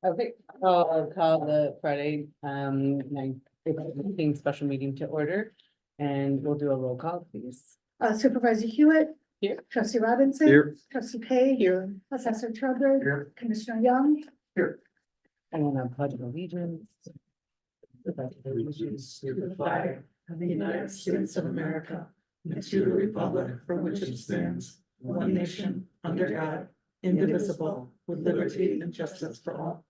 Okay, I'll call the Friday, April 15th special meeting to order, and we'll do a roll call, please. Supervisor Hewitt. Here. Trustee Robinson. Here. Trustee Page. Here. Assessor Trevor. Here. Commissioner Young. Here. And then a pledge of allegiance. Allegiance to the flag of the United States of America, and to the republic for which it stands, one nation, under God, indivisible, with liberty and justice for all.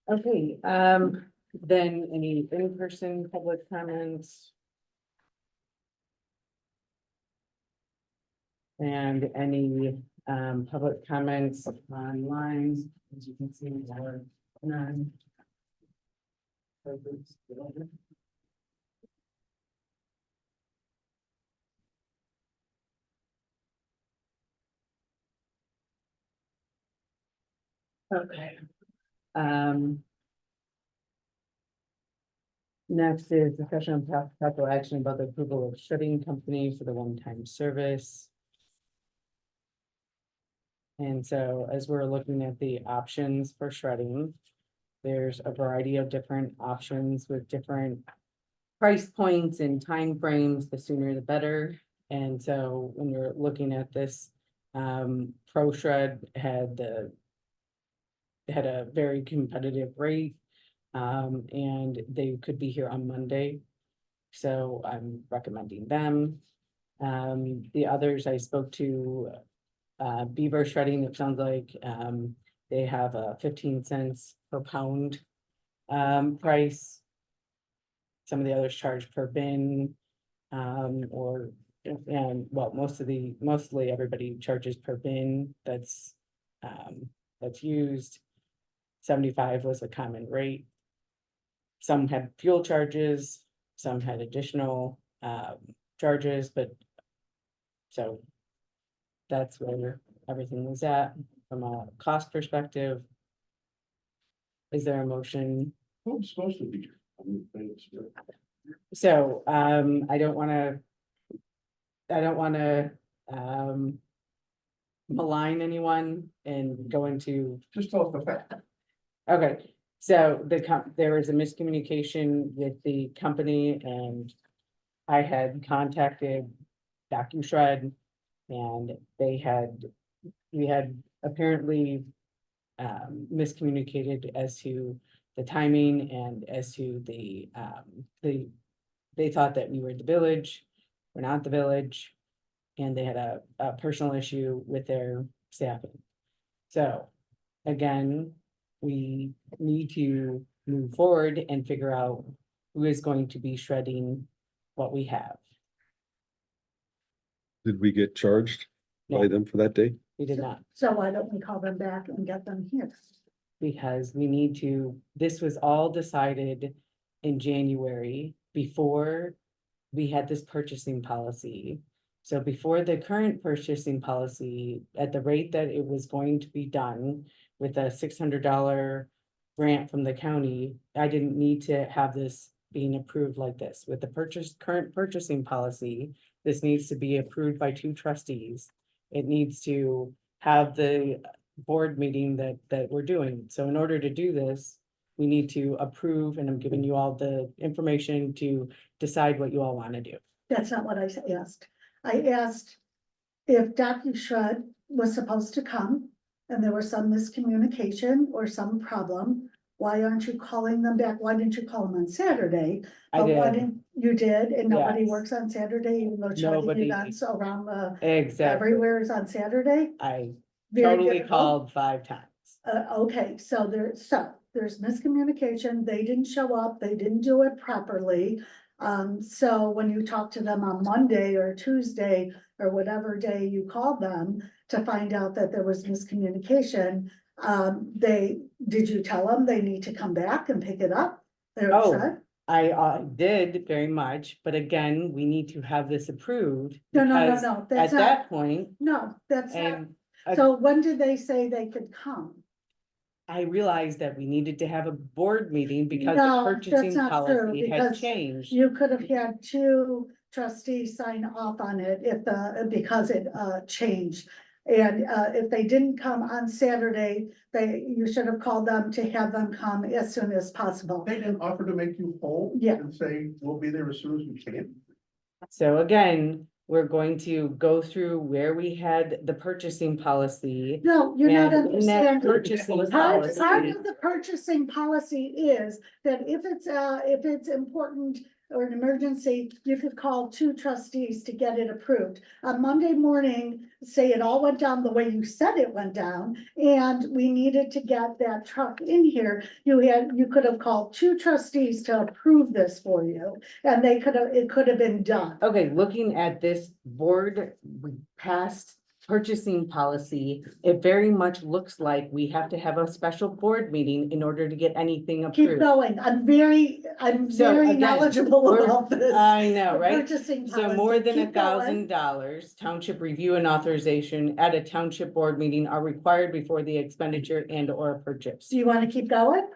Okay, then any in-person public comments? And any public comments online, as you can see, there are none. Okay. Next is discussion on possible action about the approval of shredding company for the one-time service. And so as we're looking at the options for shredding, there's a variety of different options with different price points and time frames. The sooner the better. And so when you're looking at this, Pro Shred had a very competitive rate. And they could be here on Monday. So I'm recommending them. The others I spoke to, Beaver Shredding, it sounds like, they have a 15 cents per pound, price. Some of the others charge per bin, mostly everybody charges per bin that's used. 75 was a common rate. Some had fuel charges, some had additional charges, but so that's where everything was at from a cost perspective. Is there a motion? Who's supposed to be? So I don't wanna malign anyone and go into. Just off the fact. Okay, so there was a miscommunication with the company and I had contacted DocuShred and we had apparently miscommunicated as to the timing and as to they thought that we were the village, we're not the village, and they had a personal issue with their staffing. So again, we need to move forward and figure out who is going to be shredding what we have. Did we get charged by No. them for that day? We did not, So why don't we call them back and get them here? because we need to, this was all decided in January before we had this purchasing policy. So before the current purchasing policy, at the rate that it was going to be done with a $600 grant from the county, I didn't need to have this being approved like this. With the current purchasing policy, this needs to be approved by 2 trustees. It needs to have the board meeting that we're doing. So in order to do this, we need to approve, and I'm giving you all the information to decide what you all want to do. That's not what I asked. I asked if DocuShred was supposed to come and there was some miscommunication or some problem. Why aren't you calling them back? Why didn't you call them on Saturday? I But why did, didn't you did, and nobody Yes. works on Saturday, even though charging Nobody. events around the, exactly. everywhere is on Saturday? I Very totally difficult. called 5 times. Okay, so there's miscommunication. They didn't show up. They didn't do it properly. So when you talk to them on Monday or Tuesday or whatever day you called them to find out that there was miscommunication, did you tell them they need to come back and pick it up? They're Oh, upset? I did very much, but again, we need to have this approved. No, because no, that's At not, that point, no, that's not. and So when did they say they could come? I realized that we needed to have a board meeting because No, the that's purchasing not true, policy had because changed. You could have had 2 trustees sign off on it because it changed. And if they didn't come on Saturday, you should have called them to have them come as soon as possible. They didn't offer to make you whole? Yeah. And say, we'll be there as soon as we can? So again, we're going to go through where we had the purchasing policy. No, you're not And in that understanding. purchasing Part policy, of the purchasing policy is that if it's important or an emergency, you could call two trustees to get it approved. On Monday morning, say it all went down the way you said it went down, and we needed to get that truck in here, you could have called two trustees to approve this for you, and it could have been done. okay, looking at this board past purchasing policy, it very much looks like we have to have a special board meeting in order to get anything Keep approved. going, I'm very So, again, knowledgeable we're- about this. I know, The right? Purchasing So policy. more than Keep going. $1,000, township review and authorization at a township board meeting are required before the expenditure and or purchase. Do you wanna keep going?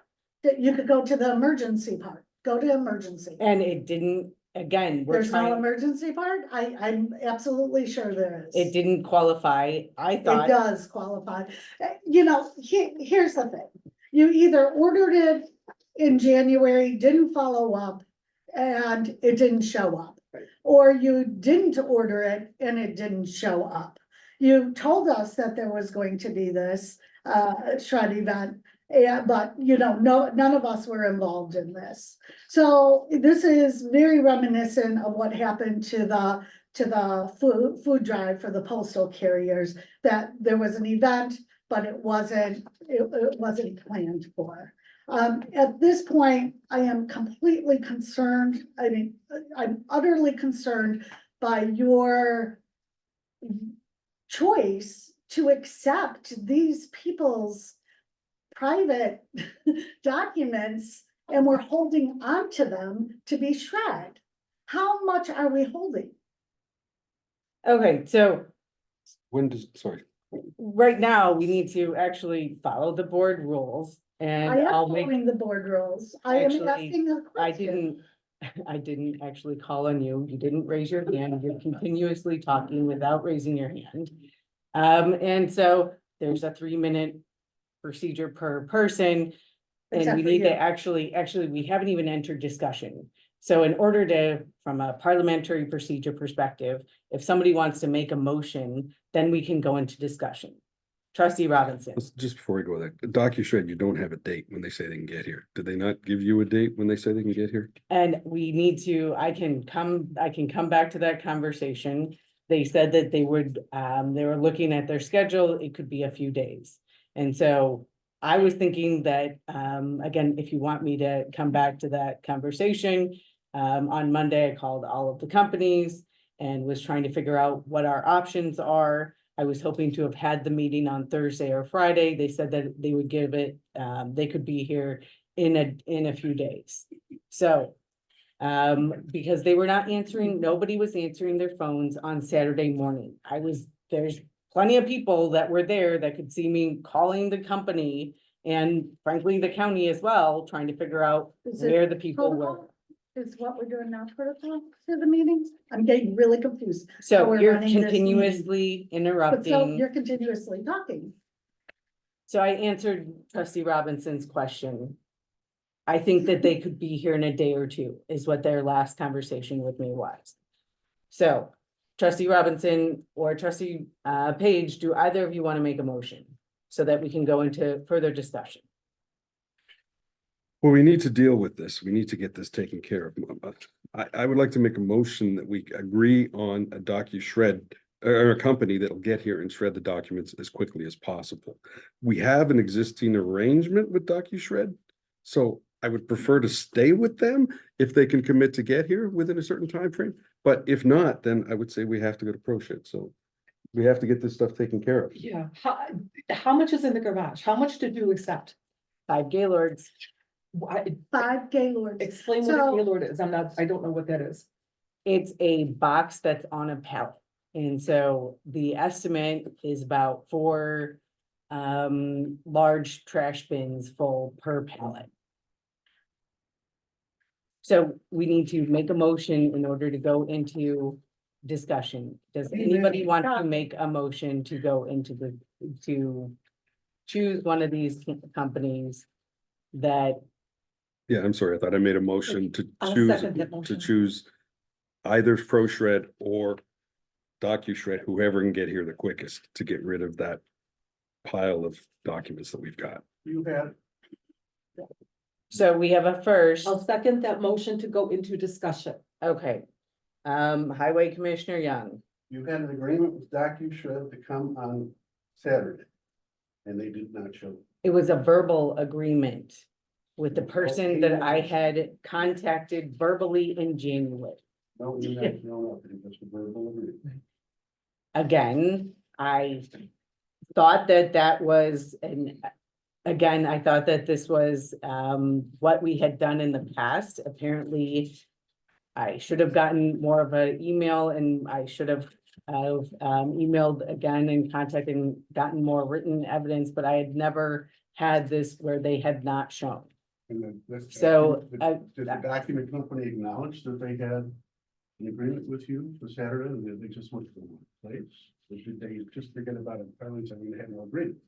You could go to the emergency part, go to emergency. And it didn't, again, we're There's no trying, emergency part? I'm absolutely sure there is. it didn't qualify. I It thought, does qualify. Here's the thing. You either ordered it in January, didn't follow up, and it didn't show up. Right. Or you didn't order it and it didn't show up. You told us that there was going to be this shred event. Yeah, but none of us were involved in this. So this is very reminiscent of what happened to the food drive for the postal carriers, that there was an event, but it wasn't planned for. At this point, I am completely concerned. I mean, I'm utterly concerned by your choice to accept these people's private documents, and we're holding on to them to be shred. How much are we holding? okay, so Sorry, right now, we need to actually follow the board rules. And I am I'll make, following the board rules. I am Actually, asking a question. I didn't actually call on you. You didn't raise your hand. You're continuously talking without raising your hand. And so there's a 3-minute procedure per person. And Except we for need to you. actually, we haven't even entered discussion. So in order to, from a parliamentary procedure perspective, if somebody wants to make a motion, then we can go into discussion. Trustee Robinson. just before we go there, DocuShred, you don't have a date when they say they can get here. Did they not give you a date when they say they can get here? And we need to, I can come back to that conversation. They said that they would, they were looking at their schedule, it could be a few days. And so I was thinking that, again, if you want me to come back to that conversation, on Monday, I called all of the companies and was trying to figure out what our options are. I was hoping to have had the meeting on Thursday or Friday. They said that they would give it, they could be here in a few days. So, because they were not answering, nobody was answering their phones on Saturday morning. There's plenty of people that were there that could see me calling the company and frankly, the county as well, trying to figure out Is it where the people were. protocol? Is what we're doing now protocol to the meetings? I'm getting really confused. So we're you're running this meeting. continuously But so interrupting. you're continuously talking. So I answered trustee Robinson's question. I think that they could be here in a day or two is what their last conversation with me was. So trustee Robinson or trustee Page, do either of you want to make a motion so that we can go into further discussion? Well, we need to deal with this. We need to get this taken care of. I would like to make a motion that we agree on a DocuShred or a company that'll get here and shred the documents as quickly as possible. We have an existing arrangement with DocuShred, so I would prefer to stay with them if they can commit to get here within a certain time frame. But if not, then I would say we have to go to ProShred. So we have to get this stuff taken care of. Yeah, how much is in the garage? How much did you accept? 5 Gaylords. Why, 5 Gaylords. explain what a So- Gaylord is. I don't know what that is. It's a box that's on a pallet. And so the estimate is about 4 large trash bins full per pallet. So we need to make a motion in order to go into discussion. Does Okay. anybody want to Got it. make a motion to go into to choose one of these companies that, Yeah, I'm sorry. I thought I made a motion to I'll choose, second that to motion. choose either ProShred or DocuShred, whoever can get here the quickest to get rid of that pile of documents that we've got. You had, so we have a first, I'll second that motion to go into discussion. okay. Highway Commissioner Young, you had an agreement with DocuShred to come on Saturday. And they did not show. it was a verbal agreement with the person that I had contacted verbally in January. No, you're not, no, it was a verbal agreement. Again, I thought that that was again, I thought that this was what we had done in the past. Apparently, I should have gotten more of an email, and I should have emailed again and contacted and gotten more written evidence, but I had never had this where they had not shown. And then this. So, Did the document company acknowledge that they had an agreement with you for Saturday, and did they just went to the wrong place? Or did they just forget about it, finally saying they had no agreement?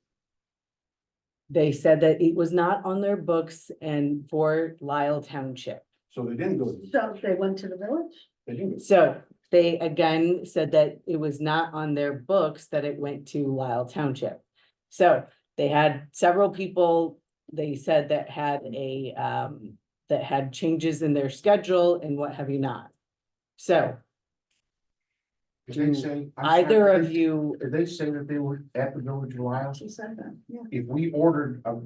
They said that it was not on their books and for Lisle Township. So they didn't go. So they went to the village? They didn't. So they again said that it was not on their books, that it went to Lisle Township. So they had several people, they said that had that had changes in their schedule and what have you not. So Did they say? I'm either sorry, of you, Did they say that they were at the Village of Lisle? She said that, yeah. If we ordered a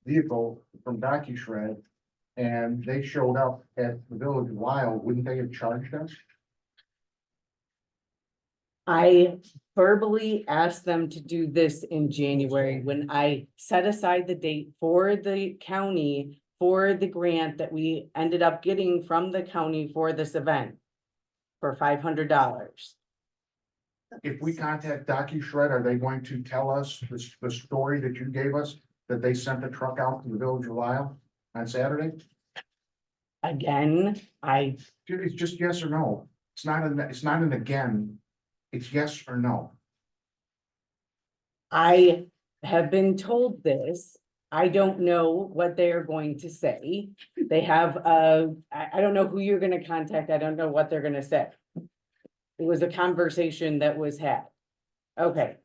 vehicle from DocuShred and they showed up at the Village of Lisle, wouldn't they have charged us? I verbally asked them to do this in January when I set aside the date for the county for the grant that we ended up getting from the county for this event for $500. If we contact DocuShred, are they going to tell us the story that you gave us? That they sent a truck out to the Village of Lisle on Saturday? Again, It's just yes or no. It's not an again. It's yes or no. I have been told this. I don't know what they are going to say. They have, I don't know who you're gonna contact. I don't know what they're gonna say. It was a conversation that was had. Okay,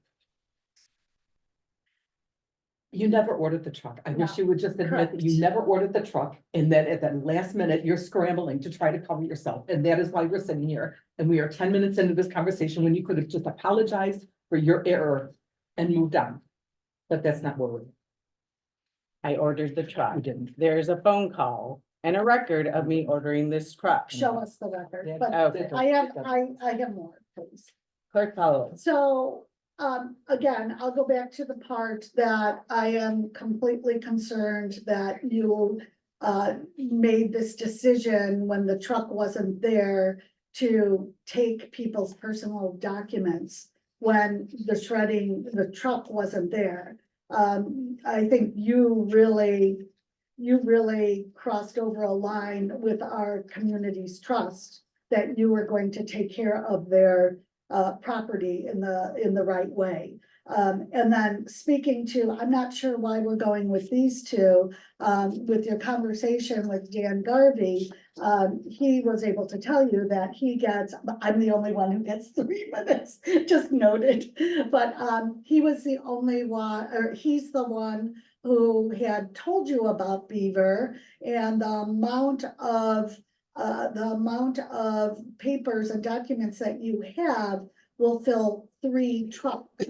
You never ordered the truck. I wish No, you would just admit that you correct. never ordered the truck and that at the last minute, you're scrambling to try to cover yourself. And that is why we're sitting here. And we are 10 minutes into this conversation when you could have just apologized for your error and moved on. But that's not what we're. I ordered the truck. You didn't. There's a phone call and a record of me ordering this truck. Show us the record, Yeah, but Okay. I have more, please. Clerk Paulus. So, again, I'll go back to the part that I am completely concerned that you made this decision when the truck wasn't there to take people's personal documents when the truck wasn't there. I think you really crossed over a line with our community's trust that you were going to take care of their property in the right way. And then speaking to, I'm not sure why we're going with these two, with your conversation with Dan Garvey, he was able to tell you that he gets, I'm the only one who gets 3 minutes, just noted. But he was the only one, or he's the one who had told you about Beaver and the amount of papers and documents that you have will fill 3 trucks.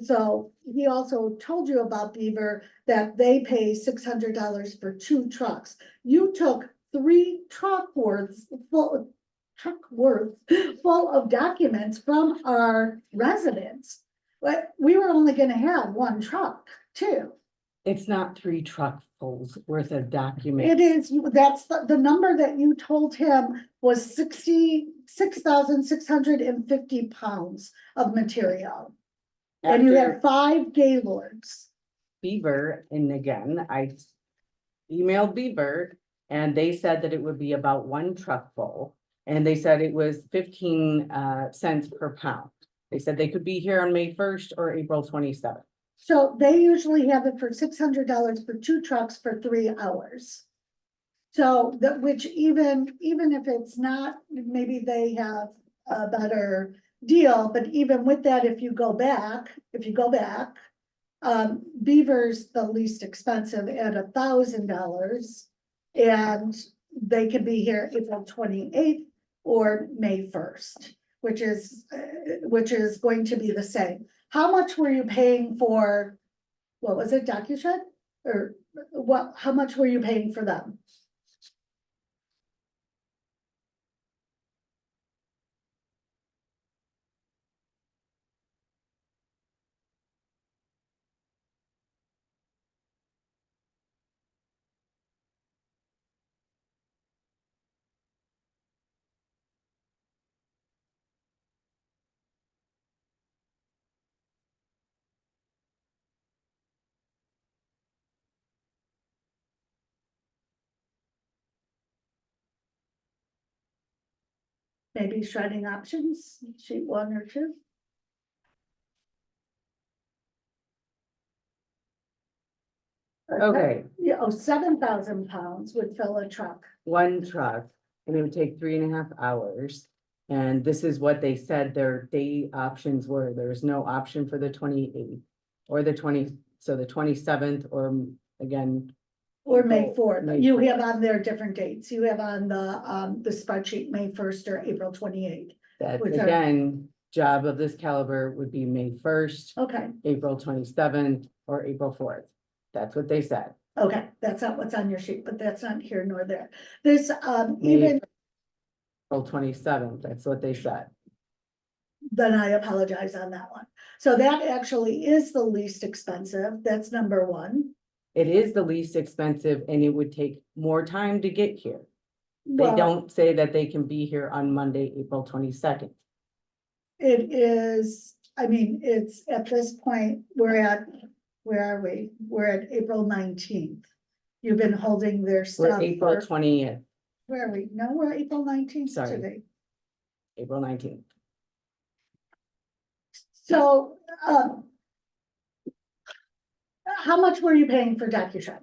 So he also told you about Beaver, that they pay $600 for 2 trucks. You took 3 truck worths full of documents from our residents. But we were only gonna have 1 truck too. It's not 3 truckfuls worth of It documents. is, that's the number that you told him was 66,650 pounds of material. And you After have 5 Gaylords. Beaver, and again, I emailed Beaver and they said that it would be about 1 truck full. And they said it was 15 cents per pound. They said they could be here on May 1st or April 27th. So they usually have it for $600 for 2 trucks for 3 hours. So that, which even if it's not, maybe they have a better deal, but even with that, if you go back, Beaver's the least expensive at $1,000. And they could be here April 28th or May 1st, which is going to be the same. How much were you paying for, what was it, DocuShed? Or what, how much were you paying for them? Maybe shredding options, sheet 1 or 2? Okay, Yeah, oh, 7,000 pounds would fill a truck. one truck, and it would take 3.5 hours. And this is what they said their day options were. There was no option for the 28th or the 20, so the 27th or again. Or May April- 4th, May you 4th. have on their different dates, you have on the spreadsheet, May 1st or April 28th. That Which are- again, job of this caliber would be May 1st, Okay, April 27th, or April 4th. That's what they said. okay, that's not what's on your sheet, but that's not here nor there. This, May even, April 27th, that's what they said. then I apologize on that one. So that actually is the least expensive, that's number 1. It is the least expensive and it would take more time to get here. They Well, don't say that they can be here on Monday, April 22nd. it is, I mean, it's at this point, where are we? We're at April 19th. You've been holding their We're stuff April for, 20th, where are we? No, we're April 19th Sorry. today. April 19th. So, how much were you paying for DocuShred?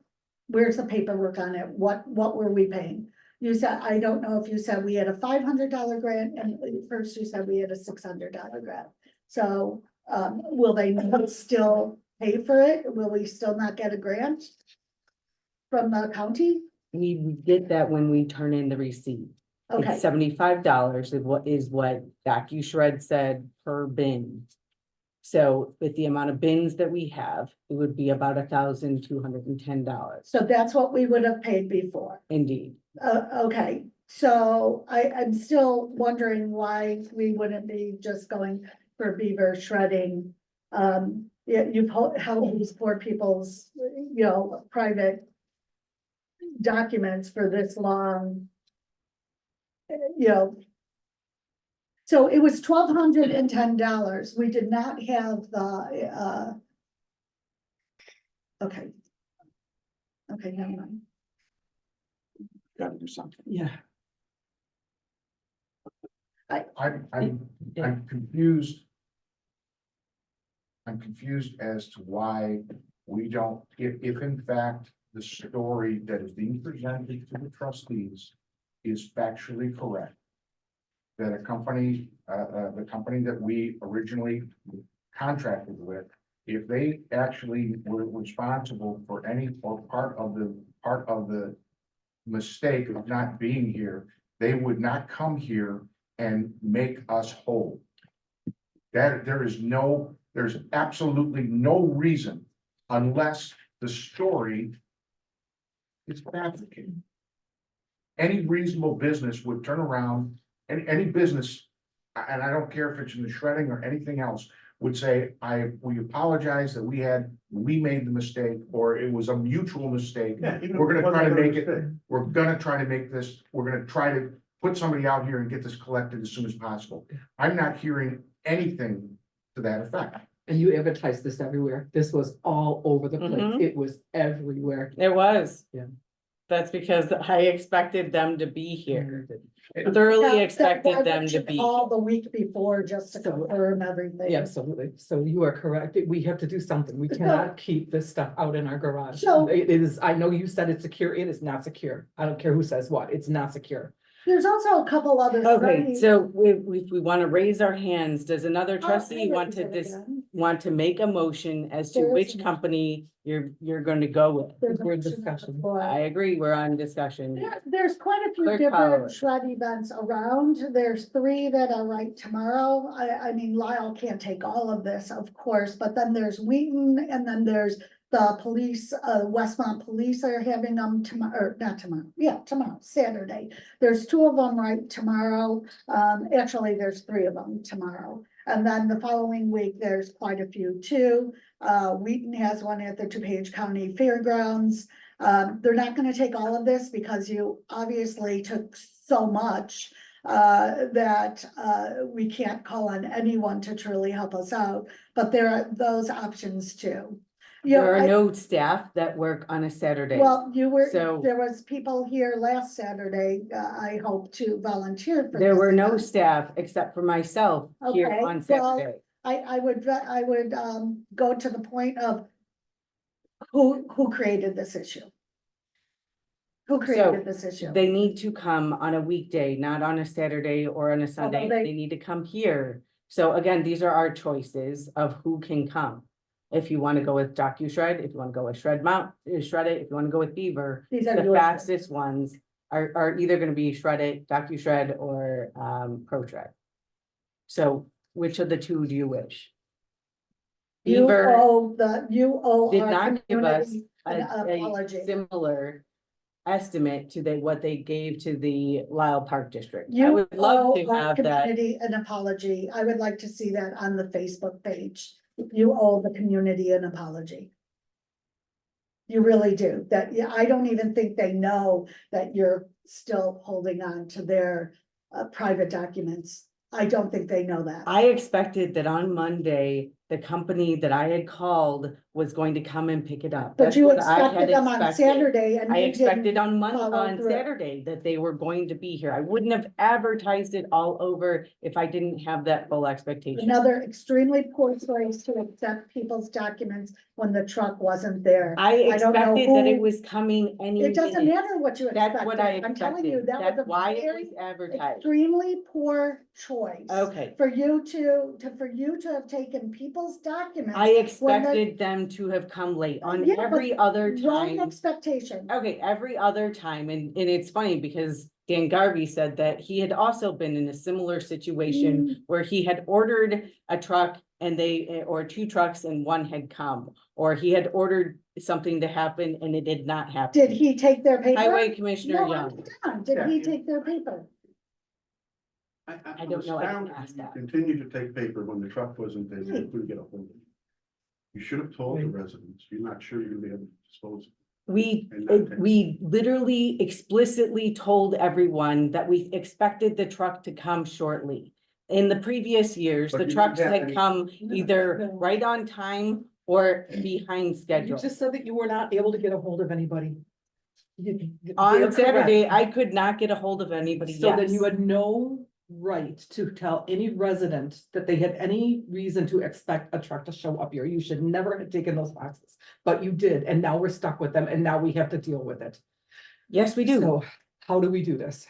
Where's the paperwork on it? What were we paying? You said, I don't know if you said we had a $500 grant, and first you said we had a $600 grant. So, will they not still pay for it? Will we still not get a grant from the county? We get that when we turn in the receipt. Okay, It's $75 is what DocuShred said per bin. So with the amount of bins that we have, it would be about $1,210. so that's what we would have paid before. Indeed. Okay, so I'm still wondering why we wouldn't be just going for beaver shredding. Yeah, you've held these poor people's, private documents for this long. So it was $1,210. We did not have the, okay. Okay, never mind. Gotta do something. Yeah. I'm confused. I'm confused as to why we don't, if in fact the story that is being presented to the trustees is factually correct. That a company, the company that we originally contracted with, if they actually were responsible for any or part of the mistake of not being here, they would not come here and make us whole. There's absolutely no reason unless the story is fabricated. Any reasonable business would turn around, any business, and I don't care if it's in the shredding or anything else, would say, we apologize that we made the mistake, or it was a mutual mistake. We're gonna try to make it, we're gonna try to make this, we're gonna try to put somebody out here and get this collected as soon as possible. I'm not hearing anything to that effect. And you advertised this everywhere. This was all over the place. Mhm. It was everywhere. It was. Yeah. That's because I expected them to be here. Yeah, Thoroughly why expected would them you to be. call the week before just to So- confirm everything. Yeah, absolutely. So you are correct. We have to do something. We cannot keep this stuff out in our garage. So- It is, I know you said it's secure. It is not secure. I don't care who says what. It's not secure. There's also a couple other. Okay, so if we want to raise our hands, does another Oh, trustee want to make a motion as to There is which a motion. company you're going to go with? We're in discussion. I agree, we're on discussion. There's quite a few Clerk different Holloway. shred events around. There's 3 that are right tomorrow. I mean, Lisle can't take all of this, of course, but then there's Wheaton and then there's the police, Westmont Police are having them tomorrow, or not tomorrow, yeah, tomorrow, Saturday. There's 2 of them right tomorrow. Actually, there's 3 of them tomorrow. And then the following week, there's quite a few too. Wheaton has one at the DuPage County Fairgrounds. They're not gonna take all of this because you obviously took so much that we can't call on anyone to truly help us out, but there are those options too. You know, There are I- no staff that work on a Saturday. Well, so- there was people here last Saturday, I hope to volunteer for. There this were no event. staff except for myself here Okay, on well, Saturday. I would go to the point of who created this issue? Who created this issue? They need to come on a weekday, not on a Saturday or on a Sunday. they- They need to come here. So again, these are our choices of who can come. If you want to go with DocuShred, if you want to go with Shred It, if you want to go with Beaver, These are the your fastest ones are either going to be Shred It, DocuShred, or ProShred. So which of the 2 do you wish? You Beaver owe did our not give us community a an apology. similar estimate to what they gave to the Lisle Park District. I You would love owe to our have that. community an apology. I would like to see that on the Facebook page. You owe the community an apology. You really do. That, yeah, I don't even think they know that you're still holding on to their private documents. I don't think they know that. I expected that on Monday, the company that I had called was going to come and pick it up. But That's you what I had expected them on expected. Saturday and I you expected didn't. on follow through. Saturday that they were going to be here. I wouldn't have advertised it all over if I didn't have that full expectation. Another extremely poor choice to accept people's documents when the truck wasn't there. I don't know expected that it who- was coming any It doesn't minute. matter what you That's what I expected. I'm telling you, expected. that was That's a why it very was advertised. extremely poor choice. Okay. For you to have taken people's documents. I expected them to have come late on Yeah, but every other Wrong time. expectation. Okay, every other time, and it's funny because Dan Garvey said that he had also been in a similar situation where he had ordered a truck and or 2 trucks and 1 had come, or he had ordered something to happen and it did not happen. Did he take their paper? Highway Commissioner No, I'm Young. done. Did Yeah. he take their paper? I don't know, I didn't ask that. Continue to take paper when the truck wasn't there, you couldn't get a hold of it. You should have told the residents, you're not sure you're gonna be able to dispose. We literally explicitly told everyone that we expected the truck to come shortly. In the previous years, But the you trucks didn't have had any- come either right on time or behind You schedule. just said that you were not able to get a hold of anybody. They're On correct. Saturday, I could not get a hold of anybody, So then yes. you had no right to tell any resident that they had any reason to expect a truck to show up here. You should never have taken those boxes, but you did, and now we're stuck with them, and now we have to deal with it. Yes, we do. So how do we do this?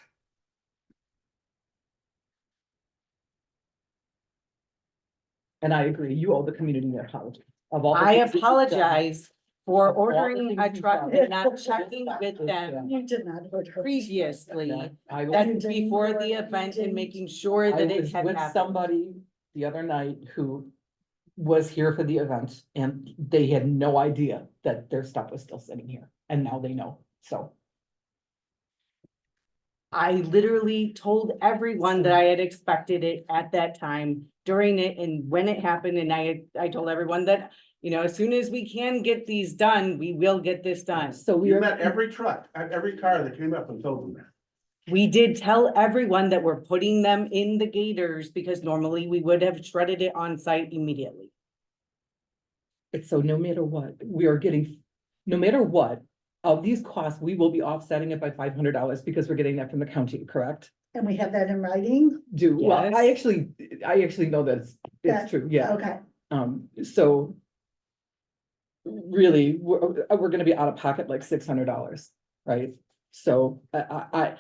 And I agree, you owe the community an apology. Of all the I things that you've done. apologize for Of all the ordering things a you've truck done. and not checking with them You did not order. previously. I was- That's before the event and making sure I that it was had with happened. somebody the other night who was here for the event and they had no idea that their stuff was still sitting here, and now they know, so. I literally told everyone that I had expected it at that time during it and when it happened, and I told everyone that, you know, as soon as we can get these done, we will get this done. So we You are, met every truck, every car that came up and told them that. We did tell everyone that we're putting them in the gators because normally we would have shredded it on site immediately. so no matter what, we are getting, no matter what, of these costs, we will be offsetting it by $500 because we're getting that from the county, correct? And we have that in writing? Well, I Yes. actually know that it's That- true, yeah. Okay, So really, we're gonna be out of pocket like $600, right? So I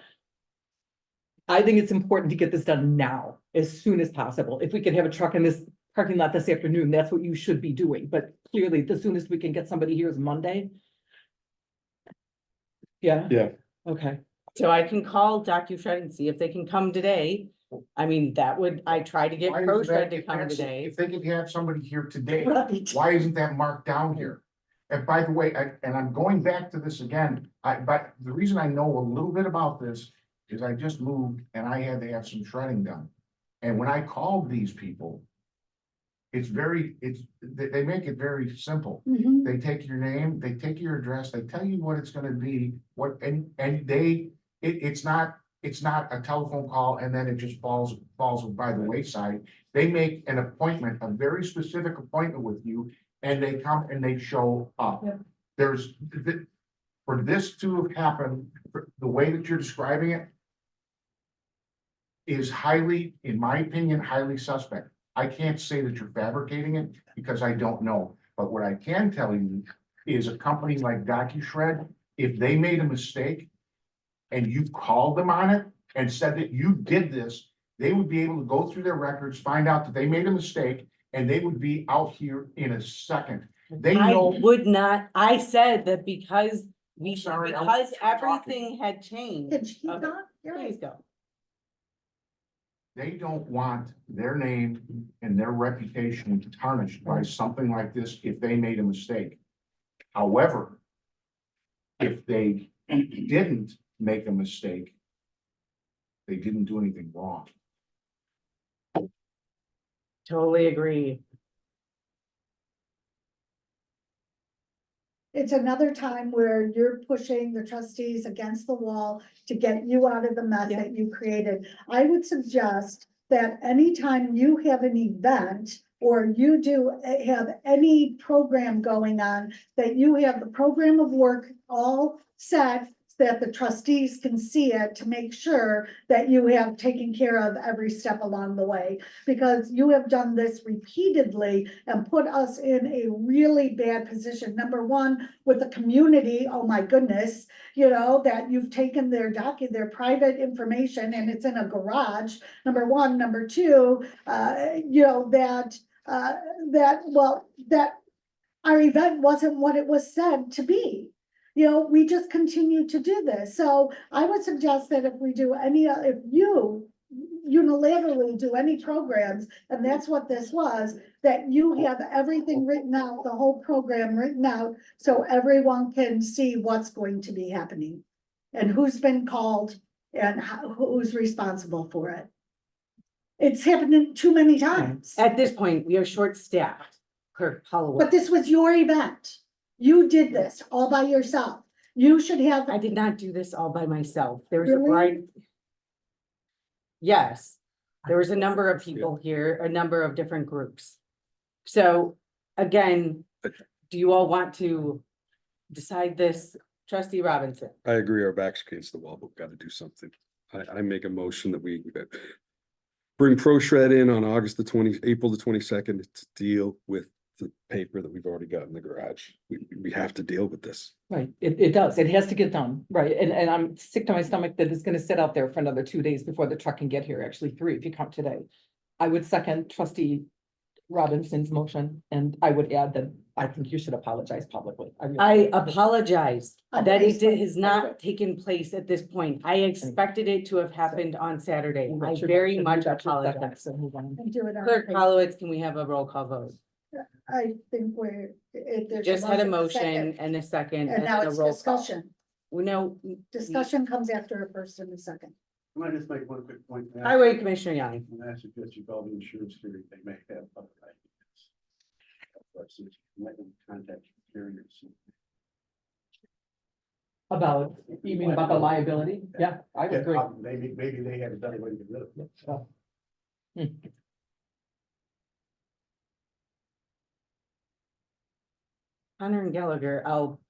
think it's important to get this done now, as soon as possible. If we can have a truck in this parking lot this afternoon, that's what you should be doing, but clearly, the soonest we can get somebody here is Monday. Yeah? Yeah. Okay, So I can call DocuShred and see if they can come today. I mean, I try to get Why is ProShred that- to if come that's- today. If they could have somebody here today, right. why isn't that marked down here? And by the way, and I'm going back to this again, but the reason I know a little bit about this is I just moved and I had to have some shredding done. And when I called these people, they make it very simple. Mhm. They take your name, they take your address, they tell you what it's gonna be, it's not a telephone call and then it just falls by the wayside. They make an appointment, a very specific appointment with you, and they come and they show up. Yep. For this to have happened, the way that you're describing it is highly, in my opinion, highly suspect. I can't say that you're fabricating it because I don't know. But what I can tell you is a company like DocuShred, if they made a mistake and you called them on it and said that you did this, they would be able to go through their records, find out that they made a mistake, and they would be out here in a second. They I know. would not, I said that because Sorry, I was because talking. everything had changed. Can she Okay, not? You're right. Please go. They don't want their name and their reputation tarnished by something like this if they made a mistake. However, if they didn't make a mistake, they didn't do anything wrong. Totally agree. It's another time where you're pushing the trustees against the wall to get you out of the mess Yeah. that you created. I would suggest that anytime you have an event or you have any program going on, that you have the program of work all set so that the trustees can see it to make sure that you have taken care of every step along the way. Because you have done this repeatedly and put us in a really bad position. Number one, with the community, oh my goodness, that you've taken their private information and it's in a garage. Number one, number two, that our event wasn't what it was said to be. We just continue to do this. So I would suggest that if if you unilaterally do any programs, and that's what this was, that you have everything written out, the whole program written out, so everyone can see what's going to be happening and who's been called and who's responsible for it. It's happened too many times. At this point, we are short-staffed. Clerk Holloway. But this was your event. You did this all by yourself. You should have. I did not do this all by myself. There was a Really? variety. Yes, there was a number of people here, a number of different groups. So again, do you all want to decide this? Trustee Robinson, I agree, our back's against the wall, but we've got to do something. I make a motion that we bring ProShred in on April the 22nd to deal with the paper that we've already got in the garage. We have to deal with this. right, it does, it has to get done, right, and I'm sick to my stomach that it's gonna sit out there for another 2 days before the truck can get here, actually 3 if you count today. I would second trustee Robinson's motion, and I would add that I think you should apologize publicly. really I do. apologize On that it Facebook. has not taken place at this point. I expected it to have happened on Saturday. I That's your very motion, much that's your second, apologize. so move on. And do it on Clerk Facebook. Hollowitz, can we have a roll call vote? I think there's. Just had a second, motion and a second And now and a it's roll call. discussion. No, Discussion comes after a first and a second. I might just make one quick point. Highway Commissioner Young. And I suggest you call the insurance carrier, they may have other ideas. You might want to contact carriers. About, you mean about the liability? Yeah, I would agree. Maybe they have a better way to get rid of it. Oh. Hmm. Hunter and Gallagher,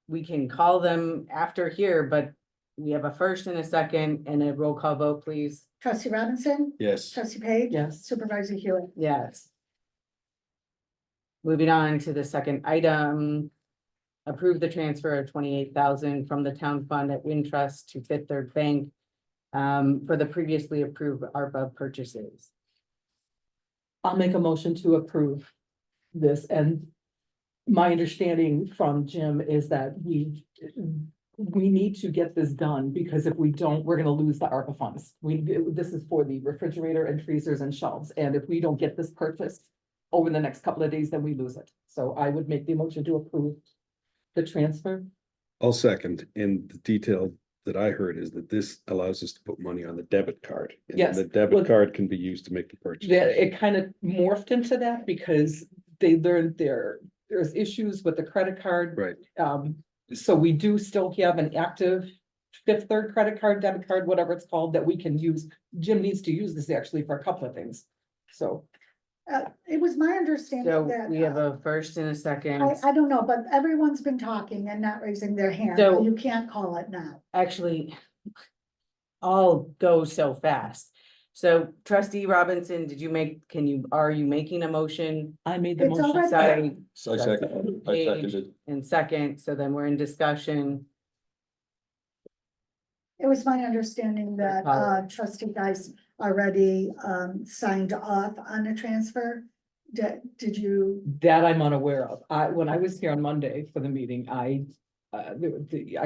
we can call them after here, but we have a first and a second and a roll call vote, please. Trustee Robinson, Yes. trustee Page. Yes. Supervisor Hewitt. Yes. Moving on to the second item. Approve the transfer of 28,000 from the town fund at Wintrust to Fifth Third Bank. For the previously approved ARPA purchases. I'll make a motion to approve this, and my understanding from Jim is that we need to get this done, because if we don't, we're gonna lose the ARPA funds. This is for the refrigerator and freezers and shelves, and if we don't get this purchased over the next couple of days, then we lose it. So I would make the motion to approve the transfer. I'll second, and the detail that I heard is that this allows us to put money on the debit card. And Yes, the debit card can be used to make the purchase. It kind of morphed into that because they learned there's issues with the credit card. Right, So we do still have an active Fifth Third credit card, debit card, whatever it's called, that we can use. Jim needs to use this actually for a couple of things. So It was my understanding So that. we have a first and a second. I don't know, but everyone's been talking and not raising their hand. So- You can't call it now. Actually, all go so fast. So trustee Robinson, are you making a motion? I made the It's motion. already- Sorry, so I seconded. in second, so then we're in discussion. It was my understanding that trustee Dice already signed off on a transfer. Did you? That I'm unaware of. When I was here on Monday for the meeting, I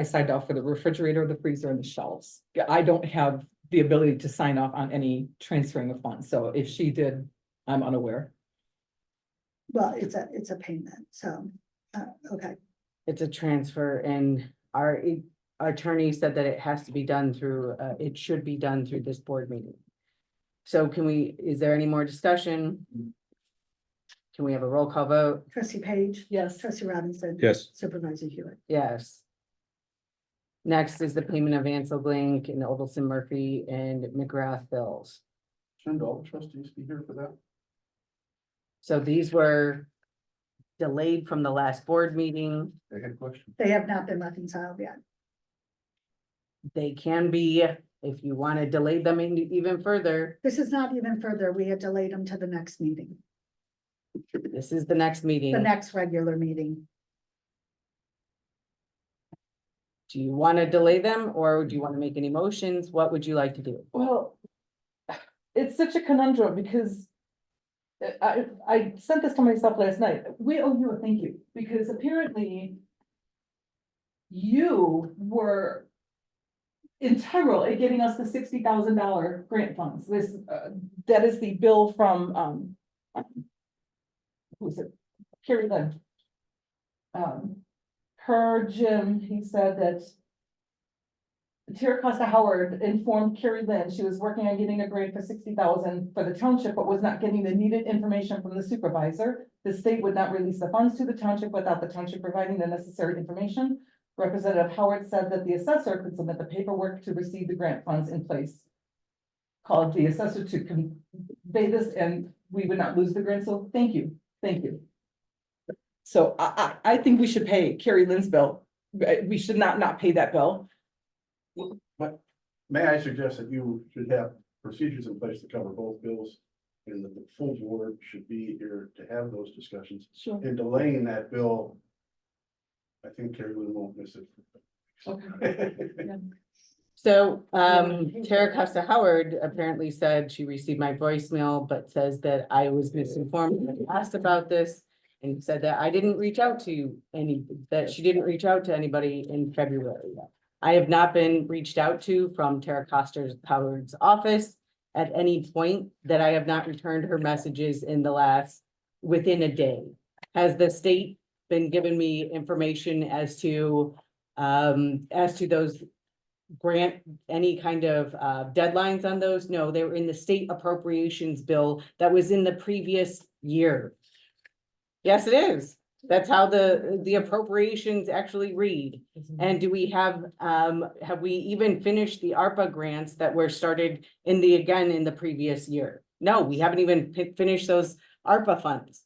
signed off for the refrigerator, the freezer and the shelves. I don't have the ability to sign off on any transferring of funds. So if she did, I'm unaware. Well, it's a payment, so, okay. It's a transfer and our attorney said that it has to be done through, it should be done through this board meeting. So is there any more discussion? Can we have a roll call vote? Trustee Page. Yes. Trustee Robinson. Yes, Supervisor Hewitt. Yes. Next is the payment of Ansel Blank and Odelson Murphy and McGrath bills. Shouldn't all the trustees be here for that? So these were delayed from the last board meeting. They had questions. They have not been reconciled yet. They can be, if you want to delay them even further, This is not even further. We had delayed them to the next meeting, this is the next meeting. the next regular meeting. Do you want to delay them or do you want to make any motions? What would you like to do? Well, it's such a conundrum because I sent this to myself last night. We owe you a thank you because apparently you were integral in getting us the $60,000 grant funds. That is the bill from, who's it? Carrie Lynn. Jim, he said that Tara Costa Howard informed Carrie Lynn she was working on getting a grant for $60,000 for the township, but was not getting the needed information from the supervisor. The state would not release the funds to the township without the township providing the necessary information. Representative Howard said that the assessor could submit the paperwork to receive the grant funds in place. Called the assessor to convey this and we would not lose the grant. So thank you. Thank you. So I think we should pay Carrie Lynn's bill. We should not pay that bill. But may I suggest that you should have procedures in place to cover both bills? And that the full board should be here to have those discussions. Sure. In delaying that bill, I think Carrie Lynn won't miss it. Okay. So, Tara Costa Howard apparently said she received my voicemail, but says that I was misinformed when asked about this. And said that I didn't reach out to that she didn't reach out to anybody in February. I have not been reached out to from Tara Costa Howard's office at any point that I have not returned her messages within a day. Has the state been giving me information as to those grant, any kind of deadlines on those? No, they were in the state appropriations bill that was in the previous year. Yes, it is. That's how the appropriations actually read. And do we have we even finished the ARPA grants that were started in the previous year? No, we haven't even finished those ARPA funds.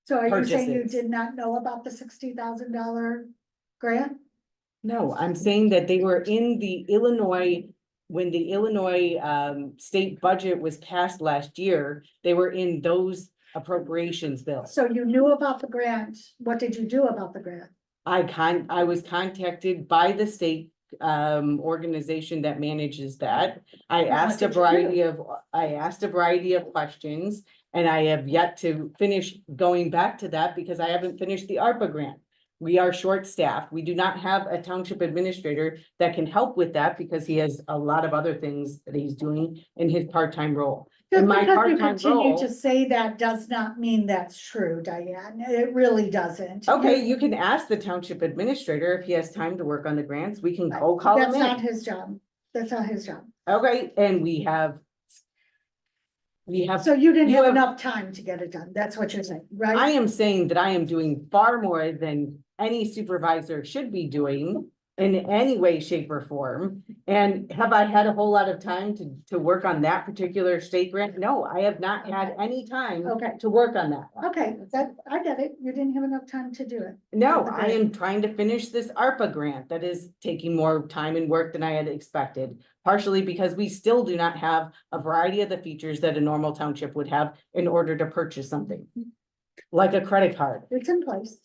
So are you saying you purchases. did not know about the $60,000 grant? No, I'm saying that they were in the Illinois, when the Illinois state budget was passed last year, they were in those appropriations bills. So you knew about the grant. What did you do about the grant? I was contacted by the state organization that manages that. I What asked a did you do? variety of questions, and I have yet to finish going back to that because I haven't finished the ARPA grant. We are short-staffed. We do not have a township administrator that can help with that because he has a lot of other things that he's doing in his part-time role. In Just my because you part-time continue role, to say that does not mean that's true, Diane. It really doesn't. okay, you can ask the township administrator if he has time to work on the grants. We can go call him That's not in. his job. That's not his job. Okay, and we have. So you didn't You have have- enough time to get it done. That's what you're saying, right? I am saying that I am doing far more than any supervisor should be doing in any way, shape, or form. And have I had a whole lot of time to work on that particular state grant? No, I have not had any time Okay. to work on that one. Okay, that, I get it. You didn't have enough time to do it. No, Okay. I am trying to finish this ARPA grant that is taking more time and work than I had expected. Partially because we still do not have a variety of the features that a normal township would have in order to purchase something. Like a credit card. It's in place.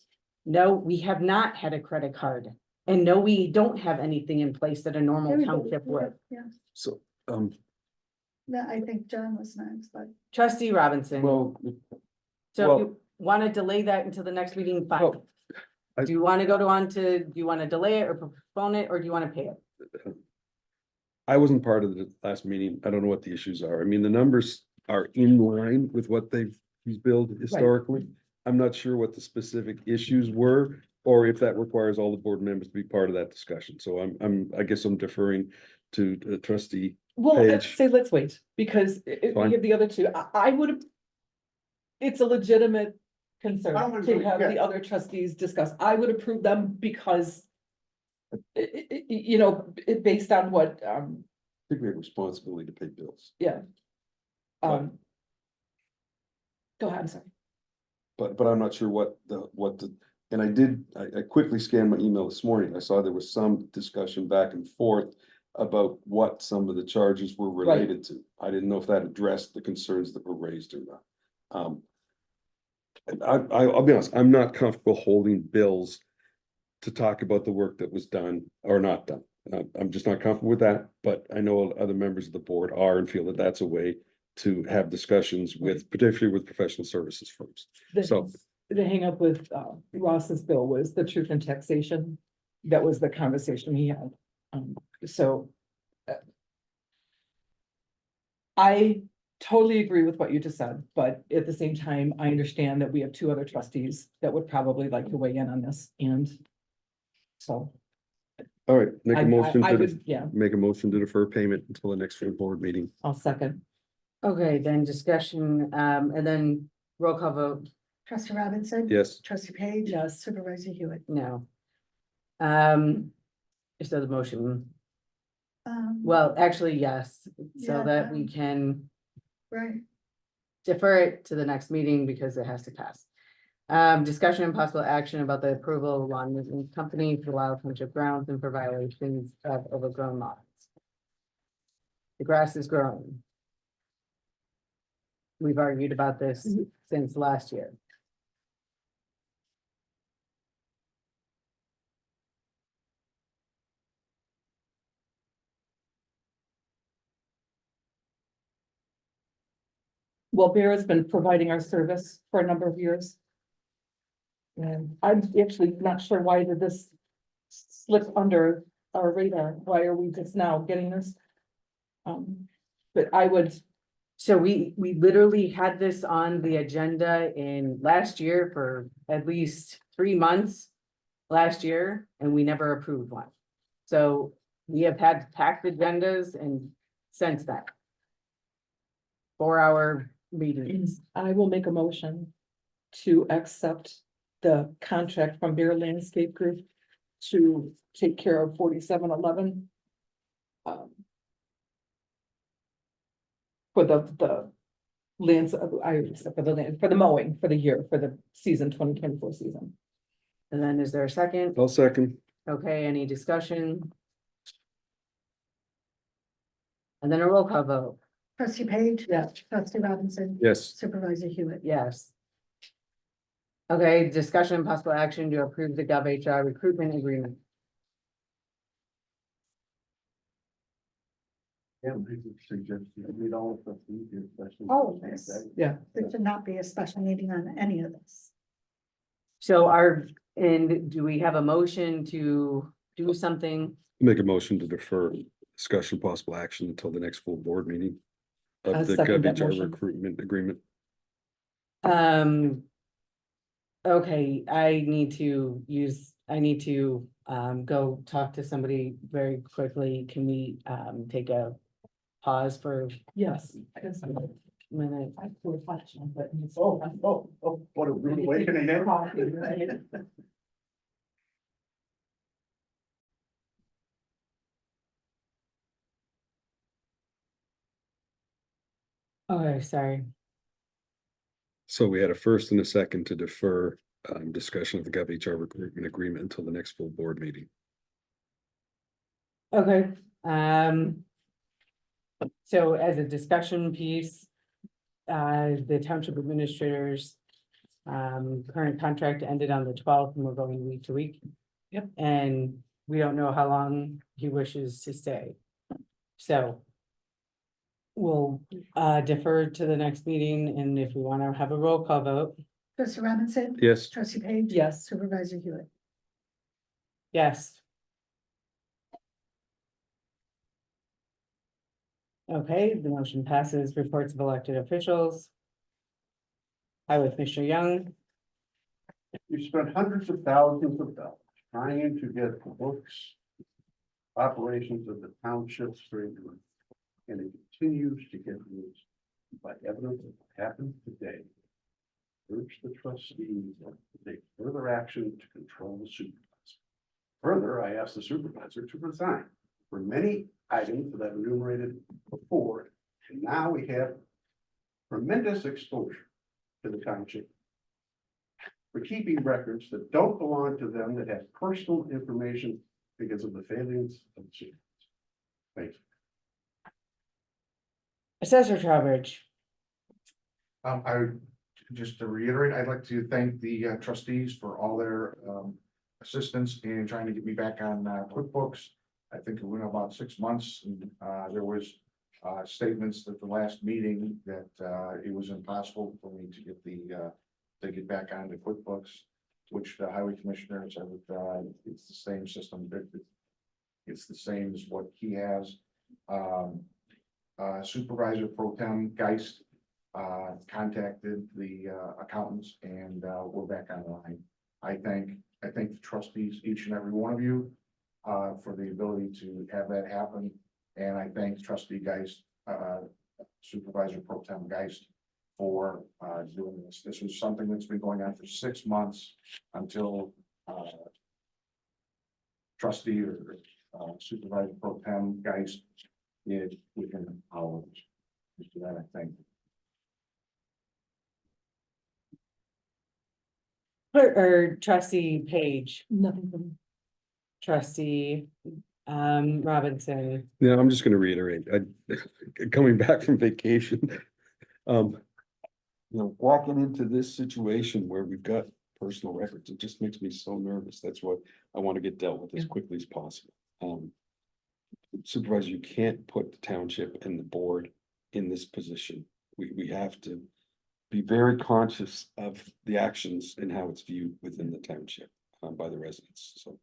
No, we have not had a credit card. And no, we don't have anything in place that a normal Everybody- township would. Yeah, So, yeah, I think John was next, but Trustee Robinson. well, So if well- you want to delay that until the next meeting, fine. well, Do you want to go do you want to delay it or postpone it, or do you want to pay it? I wasn't part of the last meeting. I don't know what the issues are. I mean, the numbers are in line with what he's billed historically. I'm not sure what the specific issues were, or if that requires all the board members to be part of that discussion. So I guess I'm deferring to trustee. Well, I'd Paige. say let's wait, because if Fine. we have the other two, I would have. It's a legitimate concern I don't think to so, have yeah. the other trustees discuss. I would approve them because. Based on what, I think we have responsibility to pay bills, yeah. Go ahead, I'm sorry. but I'm not sure what the, and I quickly scanned my email this morning. I saw there was some discussion back and forth about what some of the charges were related to. I didn't know if that addressed the concerns that were raised or not. I'll be honest, I'm not comfortable holding bills to talk about the work that was done or not done. I'm just not comfortable with that, but I know other members of the board are and feel that that's a way to have discussions with, particularly with professional services firms. So- The hang up with Ross's bill was the truth in taxation. That was the conversation he had. So. I totally agree with what you just said, but at the same time, I understand that we have two other trustees that would probably like to weigh in on this, and. So. All right, make I- a motion I to, would, yeah, make a motion to defer payment until the next full board meeting. I'll second. Okay, then discussion, and then roll call vote, trustee Robinson. Yes, Trustee Page. Yes. Supervisor Hewitt. no. So the motion, well, actually, yes, so Yeah, that we can Right, defer it to the next meeting because it has to pass. Discussion and possible action about the approval of lawn maintenance company for Lisle Township grounds and for violations of overgrown lawns. The grass is growing. We've argued about this since last year. Well, Bear has been providing our service for a number of years. And I'm actually not sure why did this slip under our radar? Why are we just now getting this? But I would, So we literally had this on the agenda in last year for at least 3 months. Last year, and we never approved one. So we have had packed agendas and since that. 4-hour meetings. I will make a motion to accept the contract from Bear Landscape Group to take care of 4711. For the lands, for the land, for the mowing, for the year, for the season, 2024 season. And then is there a second? I'll second. Okay, any discussion? And then a roll call vote, Trustee Page? Yes. Trustee Robinson? Yes, Supervisor Hewitt? yes. Okay, discussion and possible action to approve the GovHR recruitment agreement. Yeah, we could suggest you read all of the trustees, especially. All of this. Yeah. There should not be a special meeting on any of this. So and do we have a motion to do something? make a motion to defer discussion possible action until the next full board meeting I'll of the second that GovHR motion. recruitment agreement. Okay, I need to go talk to somebody very quickly. Can we take a pause for Yes. a minute? Oh, what a rude awakening, eh? Okay, sorry. So we had a first and a second to defer discussion of the GovHR recruitment agreement until the next full board meeting. Okay, so as a discussion piece, the township administrators current contract ended on the 12th and we're going week to week. Yep. And we don't know how long he wishes to stay. So we'll defer to the next meeting, and if we want to have a roll call vote, Trustee Robinson? Yes, Trustee Page? Yes. Supervisor Hewitt? yes. Okay, the motion passes. Reports of elected officials. Highway Commissioner Young. You spent hundreds of thousands of dollars trying to get the books, operations of the township straight. And it continues to get worse by evidence of what happened today. Urge the trustees to take further action to control the supervisor. Further, I ask the supervisor to resign for many items that I've enumerated before. And now we have tremendous exposure to the township for keeping records that don't belong to them, that have personal information because of the failings of the supervisor. Thank you. Assessor Trowbridge. I would, just to reiterate, I'd like to thank the trustees for all their assistance in trying to get me back on QuickBooks. I think it went about 6 months, and there was statements at the last meeting that it was impossible for me to get to get back onto QuickBooks, which the highway commissioner said that it's the same system, it's the same as what he has. Supervisor Pro Tem Geist contacted the accountants, and we're back on the line. I thank the trustees, each and every one of you, for the ability to have that happen. And I thank Trustee Geist, Supervisor Pro Tem Geist, for doing this. This was something that's been going on for 6 months until Trustee or Supervisor Pro Tem Geist did within hours. For that, I thank you. Or Trustee Page, Nothing from Trustee Robinson. yeah, I'm just gonna reiterate, coming back from vacation. Walking into this situation where we've got personal records, it just makes me so nervous. That's what I want to get dealt with as quickly as possible. Supervisor, you can't put the township and the board in this position. We have to be very conscious of the actions and how it's viewed within the township by the residents. So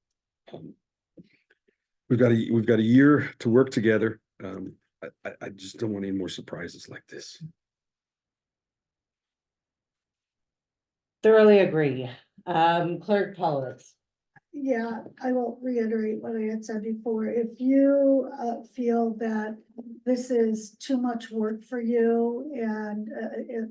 we've got a year to work together. I just don't want any more surprises like this. Thoroughly agree. Clerk Pollock. Yeah, I will reiterate what I had said before. If you feel that this is too much work for you and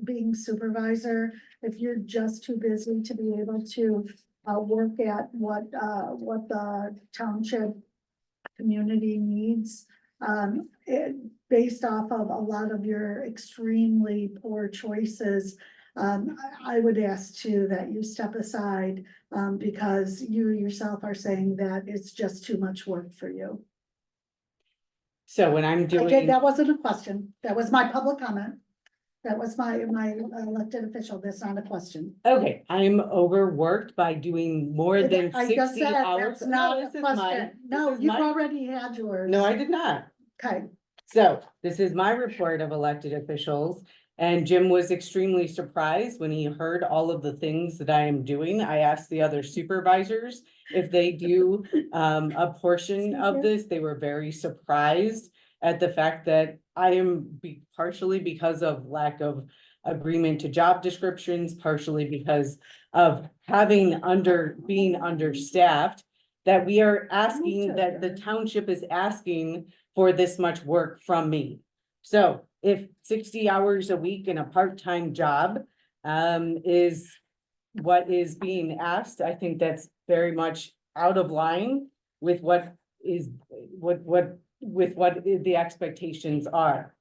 being supervisor, if you're just too busy to be able to work at what the township community needs, based off of a lot of your extremely poor choices, I would ask too that you step aside, because you yourself are saying that it's just too much work for you. So when I'm Okay, doing, that wasn't a question. That was my public comment. That was my elected official. That's not a question. okay, I'm overworked by doing more than I just 60 said, hours. that's not No, a this is mine. question. No, This is you've mine. already had yours. No, I did not. Okay, So this is my report of elected officials. And Jim was extremely surprised when he heard all of the things that I am doing. I asked the other supervisors if they do a portion of this. They were very surprised at the fact that I am partially because of lack of agreement to job descriptions, partially because of being understaffed, that we are asking, that the township is asking for this much work from me. So if 60 hours a week in a part-time job is what is being asked, I think that's very much out of line with what the expectations are.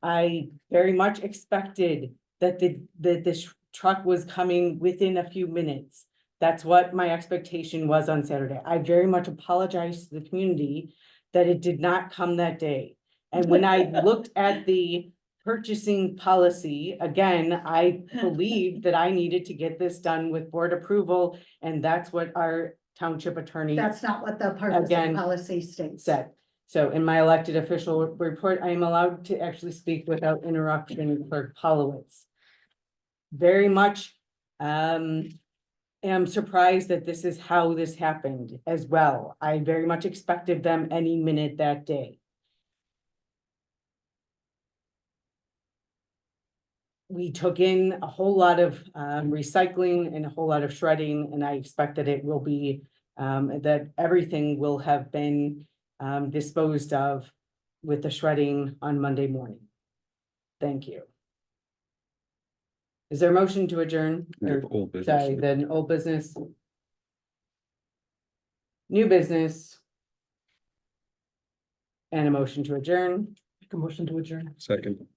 I very much expected that this truck was coming within a few minutes. That's what my expectation was on Saturday. I very much apologize to the community that it did not come that day. And when I looked at the purchasing policy, again, I believed that I needed to get this done with board approval, and that's what our township attorney that's not what the purpose Again, of policy states. said. So in my elected official report, I am allowed to actually speak without interruption, Clerk Polowitz. Very much am surprised that this is how this happened as well. I very much expected them any minute that day. We took in a whole lot of recycling and a whole lot of shredding, and I expect that it will be that everything will have been disposed of with the shredding on Monday morning. Thank you. Is there a motion to adjourn? We have Or, old business. sorry, then old business. New business. And a motion to adjourn. Make a motion to adjourn. Second.